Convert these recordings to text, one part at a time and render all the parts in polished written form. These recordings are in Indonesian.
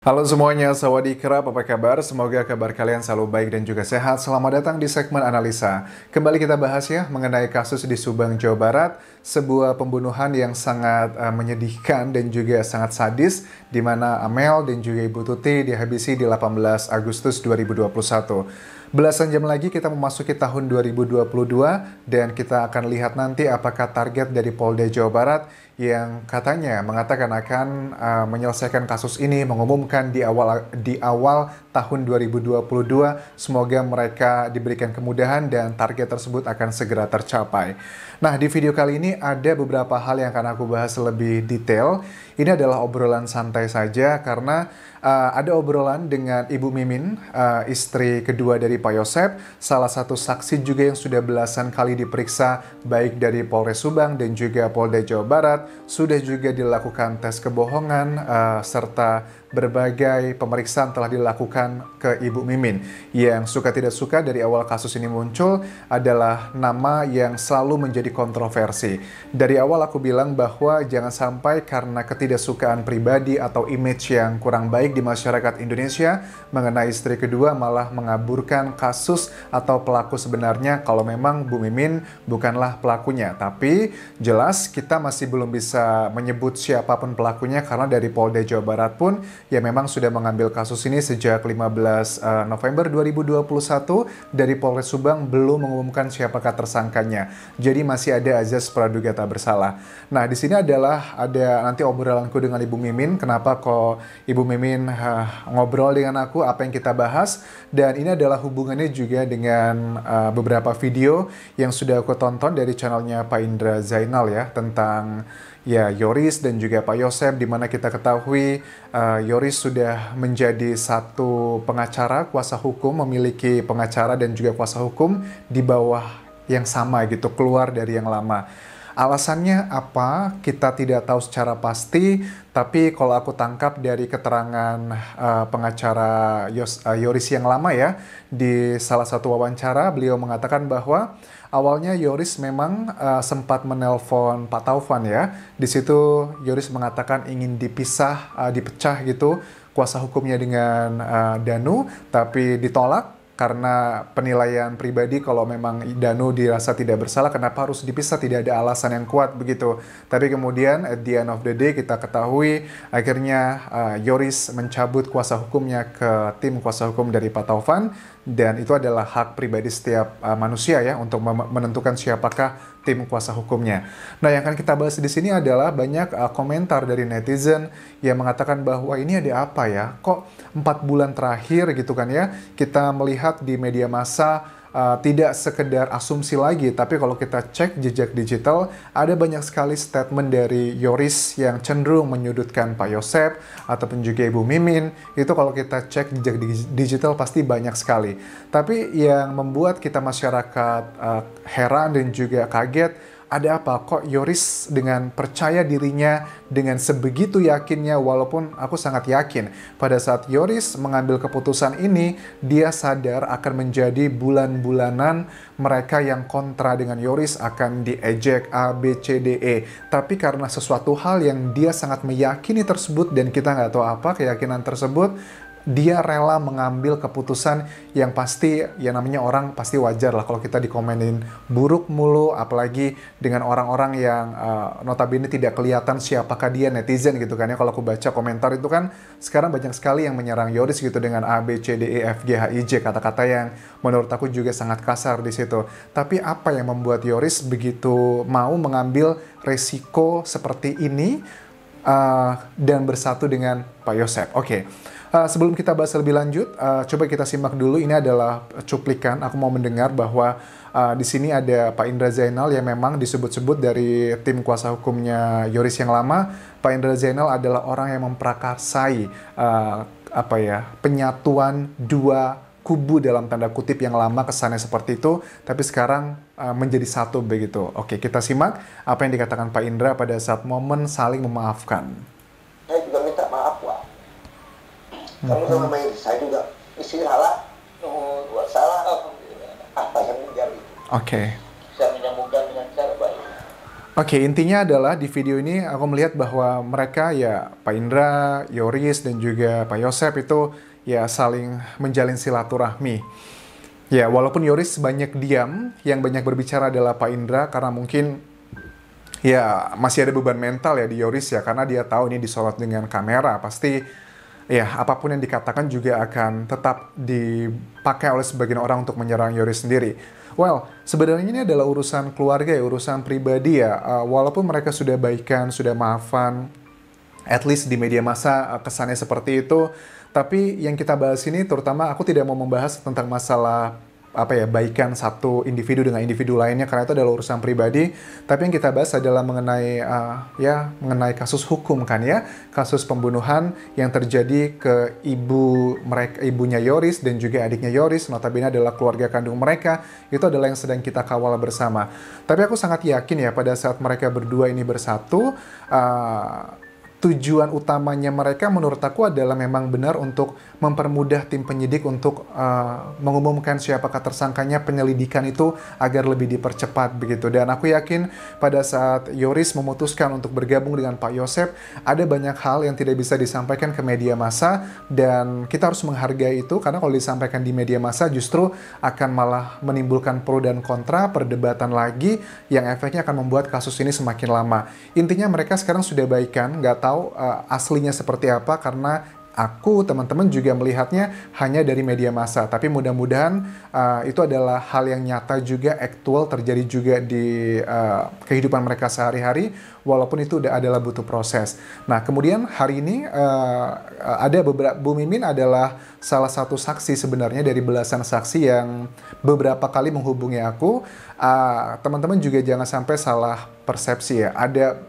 Halo semuanya, sawadee-krap, apa kabar? Semoga kabar kalian selalu baik dan juga sehat. Selamat datang di segmen analisa. Kembali kita bahas ya mengenai kasus di Subang, Jawa Barat, sebuah pembunuhan yang sangat menyedihkan dan juga sangat sadis, di mana Amel dan juga Ibu Tuti dihabisi di 18 Agustus 2021. Belasan jam lagi kita memasuki tahun 2022 dan kita akan lihat nanti apakah target dari Polda Jawa Barat yang katanya mengatakan akan menyelesaikan kasus ini, mengumumkan di awal tahun 2022. Semoga mereka diberikan kemudahan dan target tersebut akan segera tercapai. Nah, di video kali ini ada beberapa hal yang akan aku bahas lebih detail. Ini adalah obrolan santai saja karena ada obrolan dengan Ibu Mimin, istri kedua dari Pak Yosep, salah satu saksi juga yang sudah belasan kali diperiksa baik dari Polres Subang dan juga Polda Jawa Barat, sudah juga dilakukan tes kebohongan serta berbagai pemeriksaan telah dilakukan ke Ibu Mimin. Yang suka tidak suka dari awal kasus ini muncul adalah nama yang selalu menjadi kontroversi. Dari awal aku bilang bahwa jangan sampai karena ketidaksukaan pribadi atau image yang kurang baik di masyarakat Indonesia mengenai istri kedua malah mengaburkan kasus atau pelaku sebenarnya kalau memang Bu Mimin bukanlah pelakunya. Tapi jelas kita masih belum bisa menyebut siapapun pelakunya karena dari Polda Jawa Barat pun ya memang sudah mengambil kasus ini sejak 15 November 2021. Dari Polres Subang belum mengumumkan siapakah tersangkanya. Jadi masih ada azas praduga tak bersalah. Nah, di sini adalah ada nanti obrolanku dengan Ibu Mimin. Kenapa kok Ibu Mimin ngobrol dengan aku, apa yang kita bahas. Dan ini adalah hubungannya juga dengan beberapa video yang sudah aku tonton dari channelnya Pak Indra Zainal ya, tentang ya Yoris dan juga Pak Yosep, di mana kita ketahui Yoris sudah menjadi satu pengacara, kuasa hukum, memiliki pengacara dan juga kuasa hukum di bawah yang sama gitu, keluar dari yang lama. Alasannya apa? Kita tidak tahu secara pasti, tapi kalau aku tangkap dari keterangan pengacara Yoris yang lama ya, di salah satu wawancara beliau mengatakan bahwa awalnya Yoris memang sempat menelpon Pak Taufan ya. Di situ Yoris mengatakan ingin dipisah, dipecah gitu kuasa hukumnya dengan Danu, tapi ditolak karena penilaian pribadi kalau memang Danu dirasa tidak bersalah, kenapa harus dipisah, tidak ada alasan yang kuat begitu. Tapi kemudian at the end of the day kita ketahui akhirnya Yoris mencabut kuasa hukumnya ke tim kuasa hukum dari Pak Taufan, dan itu adalah hak pribadi setiap manusia ya untuk menentukan siapakah tim kuasa hukumnya. Nah, yang akan kita bahas di sini adalah banyak komentar dari netizen yang mengatakan bahwa ini ada apa ya? Kok 4 bulan terakhir gitu kan ya, kita melihat di media massa tidak sekedar asumsi lagi, tapi kalau kita cek jejak digital, ada banyak sekali statement dari Yoris yang cenderung menyudutkan Pak Yosep ataupun juga Ibu Mimin. Itu kalau kita cek jejak digital pasti banyak sekali. Tapi yang membuat kita masyarakat heran dan juga kaget, ada apa kok Yoris dengan percaya dirinya, dengan sebegitu yakinnya, walaupun aku sangat yakin pada saat Yoris mengambil keputusan ini, dia sadar akan menjadi bulan-bulanan mereka yang kontra dengan Yoris akan diejek A, B, C, D, E. Tapi karena sesuatu hal yang dia sangat meyakini tersebut dan kita nggak tahu apa keyakinan tersebut, dia rela mengambil keputusan yang pasti, ya namanya orang pasti wajar lah kalau kita dikomenin buruk mulu, apalagi dengan orang-orang yang notabene tidak kelihatan siapakah dia, netizen gitu kan ya. Kalau aku baca komentar itu kan sekarang banyak sekali yang menyerang Yoris gitu dengan A, B, C, D, E, F, G, H, I, J, kata-kata yang menurut aku juga sangat kasar di situ. Tapi apa yang membuat Yoris begitu mau mengambil resiko seperti ini dan bersatu dengan Pak Yosep? Oke. Sebelum kita bahas lebih lanjut, coba kita simak dulu. Ini adalah cuplikan. Aku mau mendengar bahwa di sini ada Pak Indra Zainal yang memang disebut-sebut dari tim kuasa hukumnya Yoris yang lama. Pak Indra Zainal adalah orang yang memprakarsai penyatuan dua kubu dalam tanda kutip yang lama, kesannya seperti itu, tapi sekarang menjadi satu begitu. Oke, kita simak apa yang dikatakan Pak Indra pada saat momen saling memaafkan. Saya juga minta maaf, Pak. Kamu sama main, saya juga salah, buat salah. Apa yang menjadi? Oke. Saya menyambungkan dengan cara baik. Oke, intinya adalah di video ini aku melihat bahwa mereka ya Pak Indra, Yoris, dan juga Pak Yosep itu ya saling menjalin silaturahmi. Ya, walaupun Yoris banyak diam, yang banyak berbicara adalah Pak Indra karena mungkin ya masih ada beban mental ya di Yoris ya karena dia tahu ini disorot dengan kamera pasti ya apapun yang dikatakan juga akan tetap dipakai oleh sebagian orang untuk menyerang Yoris sendiri. Well, sebenarnya ini adalah urusan keluarga ya, urusan pribadi ya. Walaupun mereka sudah baikan, sudah maafan, at least di media massa kesannya seperti itu. Tapi yang kita bahas ini terutama aku tidak mau membahas tentang masalah apa ya baikan satu individu dengan individu lainnya karena itu adalah urusan pribadi. Tapi yang kita bahas adalah mengenai ya mengenai kasus hukum kan ya, kasus pembunuhan yang terjadi ke ibunya Yoris dan juga adiknya Yoris, notabene adalah keluarga kandung mereka. Itu adalah yang sedang kita kawal bersama. Tapi aku sangat yakin ya pada saat mereka berdua ini bersatu, tujuan utamanya mereka menurut aku adalah memang benar untuk mempermudah tim penyidik untuk mengumumkan siapakah tersangkanya, penyelidikan itu agar lebih dipercepat begitu. Dan aku yakin pada saat Yoris memutuskan untuk bergabung dengan Pak Yosep, ada banyak hal yang tidak bisa disampaikan ke media massa dan kita harus menghargai itu karena kalau disampaikan di media massa justru akan malah menimbulkan pro dan kontra, perdebatan lagi yang efeknya akan membuat kasus ini semakin lama. Intinya mereka sekarang sudah baikan, nggak tahu aslinya seperti apa karena aku, teman-teman juga melihatnya hanya dari media massa. Tapi mudah-mudahan itu adalah hal yang nyata juga, aktual, terjadi juga di kehidupan mereka sehari-hari, walaupun itu adalah butuh proses. Nah, kemudian hari ini ada beberapa, Bu Mimin adalah salah satu saksi sebenarnya dari belasan saksi yang beberapa kali menghubungi aku. Teman-teman juga jangan sampai salah persepsi ya.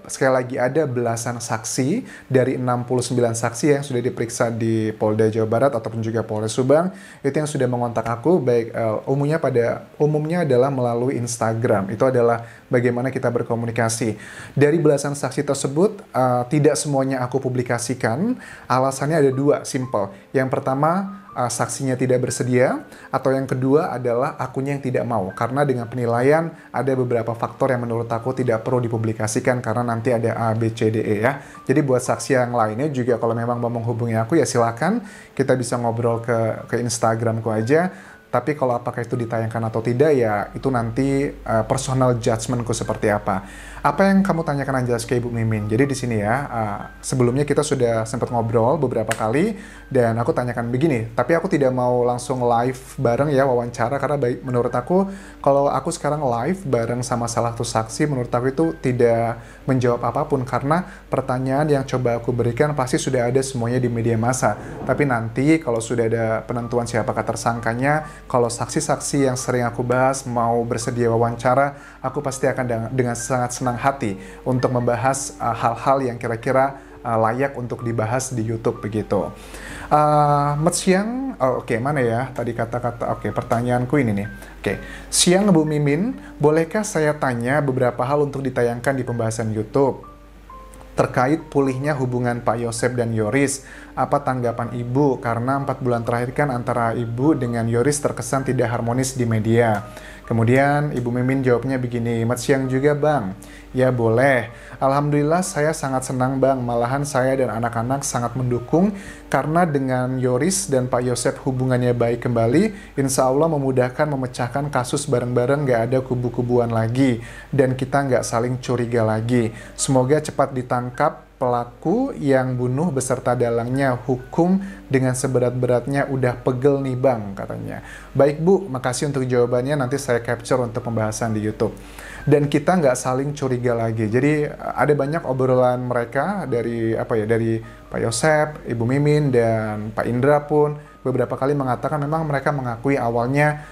Sekali lagi ada belasan saksi dari 69 saksi yang sudah diperiksa di Polda Jawa Barat ataupun juga Polres Subang itu yang sudah mengontak aku baik umumnya adalah melalui Instagram. Itu adalah bagaimana kita berkomunikasi. Dari belasan saksi tersebut tidak semuanya aku publikasikan. Alasannya ada dua, simple. Yang pertama, saksinya tidak bersedia, atau yang kedua adalah akunnya yang tidak mau karena dengan penilaian ada beberapa faktor yang menurut aku tidak perlu dipublikasikan karena nanti ada A, B, C, D, E ya. Jadi buat saksi yang lainnya juga kalau memang mau menghubungi aku ya silakan, kita bisa ngobrol ke Instagramku aja. Tapi kalau apakah itu ditayangkan atau tidak ya itu nanti personal judgmentku seperti apa. Apa yang kamu tanyakan Anjas ke Ibu Mimin? Jadi di sini ya, sebelumnya kita sudah sempat ngobrol beberapa kali dan aku tanyakan begini, tapi aku tidak mau langsung live bareng ya wawancara karena menurut aku kalau aku sekarang live bareng sama salah satu saksi menurut aku itu tidak menjawab apapun karena pertanyaan yang coba aku berikan pasti sudah ada semuanya di media massa. Tapi nanti kalau sudah ada penentuan siapakah tersangkanya, kalau saksi-saksi yang sering aku bahas mau bersedia wawancara, aku pasti akan dengan sangat senang hati untuk membahas hal-hal yang kira-kira layak untuk dibahas di YouTube begitu. Siang, oke, mana ya tadi kata-kata, oke, pertanyaanku ini nih. Oke, siang Bu Mimin, bolehkah saya tanya beberapa hal untuk ditayangkan di pembahasan YouTube? Terkait pulihnya hubungan Pak Yosep dan Yoris, apa tanggapan Ibu? Karena 4 bulan terakhir kan antara Ibu dengan Yoris terkesan tidak harmonis di media. Kemudian Ibu Mimin jawabnya begini, "Selamat siang juga Bang." "Ya boleh. Alhamdulillah saya sangat senang Bang, malahan saya dan anak-anak sangat mendukung karena dengan Yoris dan Pak Yosep hubungannya baik kembali, insya Allah memudahkan memecahkan kasus bareng-bareng, gak ada kubu-kubuan lagi dan kita gak saling curiga lagi. Semoga cepat ditangkap pelaku yang bunuh beserta dalangnya, hukum dengan seberat-beratnya, udah pegel nih Bang," katanya. Baik Bu, makasih untuk jawabannya, nanti saya capture untuk pembahasan di YouTube. Dan kita nggak saling curiga lagi. Jadi ada banyak obrolan mereka dari dari Pak Yosep, Ibu Mimin, dan Pak Indra pun beberapa kali mengatakan memang mereka mengakui awalnya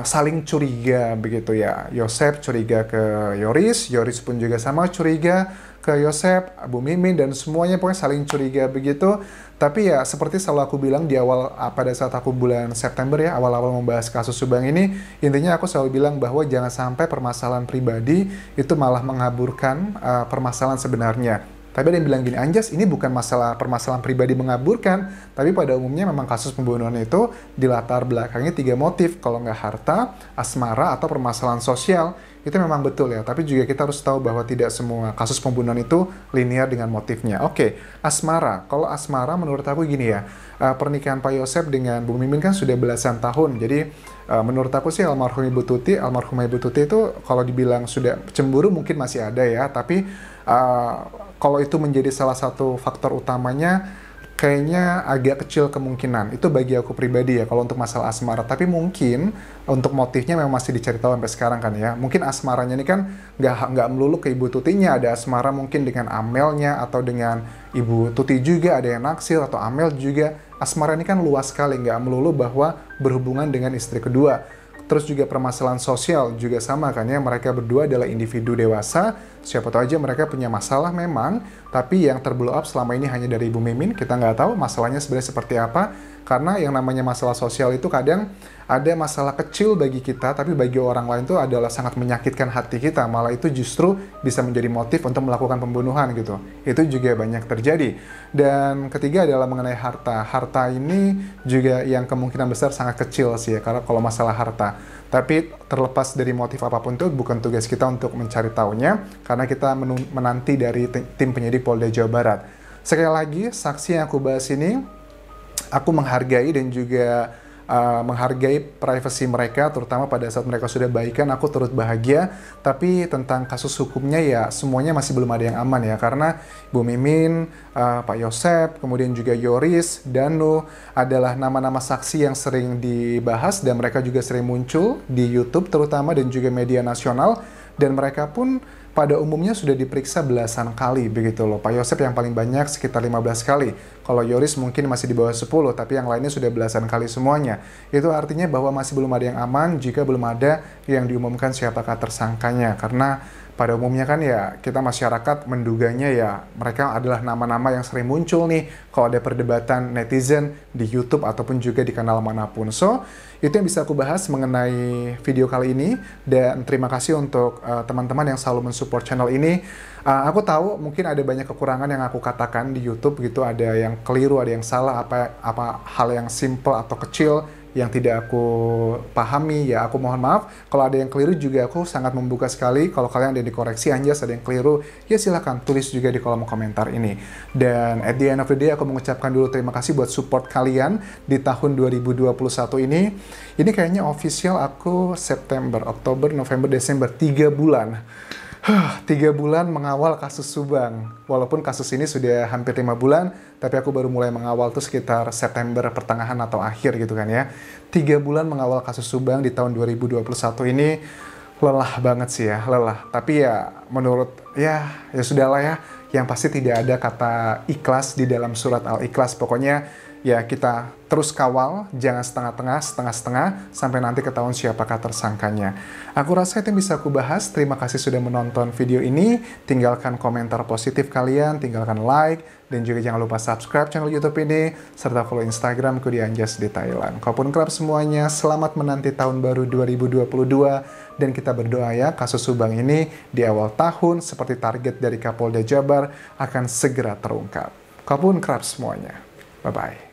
saling curiga begitu ya. Yosep curiga ke Yoris, Yoris pun juga sama curiga ke Yosep, Bu Mimin, dan semuanya pokoknya saling curiga begitu. Tapi ya seperti selalu aku bilang di awal pada saat aku bulan September ya, awal-awal membahas kasus Subang ini, intinya aku selalu bilang bahwa jangan sampai permasalahan pribadi itu malah mengaburkan permasalahan sebenarnya. Tapi ada yang bilang gini, Anjas, ini bukan permasalahan pribadi mengaburkan, tapi pada umumnya memang kasus pembunuhan itu dilatar belakangnya 3 motif, kalau nggak harta, asmara, atau permasalahan sosial. Itu memang betul ya, tapi juga kita harus tahu bahwa tidak semua kasus pembunuhan itu linear dengan motifnya. Oke, asmara. Kalau asmara menurut aku gini ya, pernikahan Pak Yosep dengan Bu Mimin kan sudah belasan tahun, jadi menurut aku sih almarhumah Ibu Tuti itu kalau dibilang sudah cemburu mungkin masih ada ya, tapi kalau itu menjadi salah satu faktor utamanya, kayaknya agak kecil kemungkinan. Itu bagi aku pribadi ya, kalau untuk masalah asmara. Tapi mungkin untuk motifnya memang masih dicari tahu sampai sekarang kan ya. Mungkin asmaranya ini kan nggak melulu ke Ibu Tutinya. Ada asmara mungkin dengan Amelnya atau dengan Ibu Tuti juga, ada yang naksir atau Amel juga. Asmara ini kan luas sekali, nggak melulu bahwa berhubungan dengan istri kedua. Terus juga permasalahan sosial juga sama kan ya, mereka berdua adalah individu dewasa, siapa tahu aja mereka punya masalah memang, tapi yang terblow up selama ini hanya dari Ibu Mimin, kita nggak tahu masalahnya sebenarnya seperti apa, karena yang namanya masalah sosial itu kadang ada masalah kecil bagi kita, tapi bagi orang lain itu adalah sangat menyakitkan hati kita, malah itu justru bisa menjadi motif untuk melakukan pembunuhan gitu. Itu juga banyak terjadi. Dan ketiga adalah mengenai harta. Harta ini juga yang kemungkinan besar sangat kecil sih ya, karena kalau masalah harta. Tapi terlepas dari motif apapun itu bukan tugas kita untuk mencari tahunya, karena kita menanti dari tim penyidik Polda Jawa Barat. Sekali lagi, saksi yang aku bahas ini, aku menghargai dan juga menghargai privasi mereka, terutama pada saat mereka sudah baikan, aku turut bahagia. Tapi tentang kasus hukumnya ya semuanya masih belum ada yang aman ya, karena Bu Mimin, Pak Yosep, kemudian juga Yoris, Danu adalah nama-nama saksi yang sering dibahas dan mereka juga sering muncul di YouTube terutama dan juga media nasional, dan mereka pun pada umumnya sudah diperiksa belasan kali begitu loh. Pak Yosep yang paling banyak sekitar 15 kali. Kalau Yoris mungkin masih di bawah 10, tapi yang lainnya sudah belasan kali semuanya. Itu artinya bahwa masih belum ada yang aman jika belum ada yang diumumkan siapakah tersangkanya. Karena pada umumnya kan ya kita masyarakat menduganya ya mereka adalah nama-nama yang sering muncul nih kalau ada perdebatan netizen di YouTube ataupun juga di kanal manapun. So, itu yang bisa aku bahas mengenai video kali ini, dan terima kasih untuk teman-teman yang selalu mensupport channel ini. Aku tahu mungkin ada banyak kekurangan yang aku katakan di YouTube gitu, ada yang keliru, ada yang salah, apa hal yang simple atau kecil yang tidak aku pahami, ya aku mohon maaf. Kalau ada yang keliru juga aku sangat membuka sekali. Kalau kalian ada yang dikoreksi, Anjas ada yang keliru, ya silahkan tulis juga di kolom komentar ini. Dan at the end of the day aku mengucapkan dulu terima kasih buat support kalian di tahun 2021 ini. Ini kayaknya official aku September, Oktober, November, Desember, 3 bulan. 3 bulan mengawal kasus Subang. Walaupun kasus ini sudah hampir 5 bulan, tapi aku baru mulai mengawal tuh sekitar September pertengahan atau akhir gitu kan ya. 3 bulan mengawal kasus Subang di tahun 2021 ini lelah banget sih ya, lelah. Tapi ya menurut ya sudahlah ya. Yang pasti tidak ada kata ikhlas di dalam surat Al-Ikhlas. Pokoknya ya kita terus kawal, jangan setengah-setengah, sampai nanti ketahuan siapakah tersangkanya. Aku rasa itu yang bisa aku bahas. Terima kasih sudah menonton video ini. Tinggalkan komentar positif kalian, tinggalkan like, dan juga jangan lupa subscribe channel YouTube ini, serta follow Instagramku di Anjas di Thailand. Kopun kerap semuanya, selamat menanti tahun baru 2022, dan kita berdoa ya kasus Subang ini di awal tahun seperti target dari Kapolda Jabar akan segera terungkap. Kopun kerap semuanya. Bye-bye.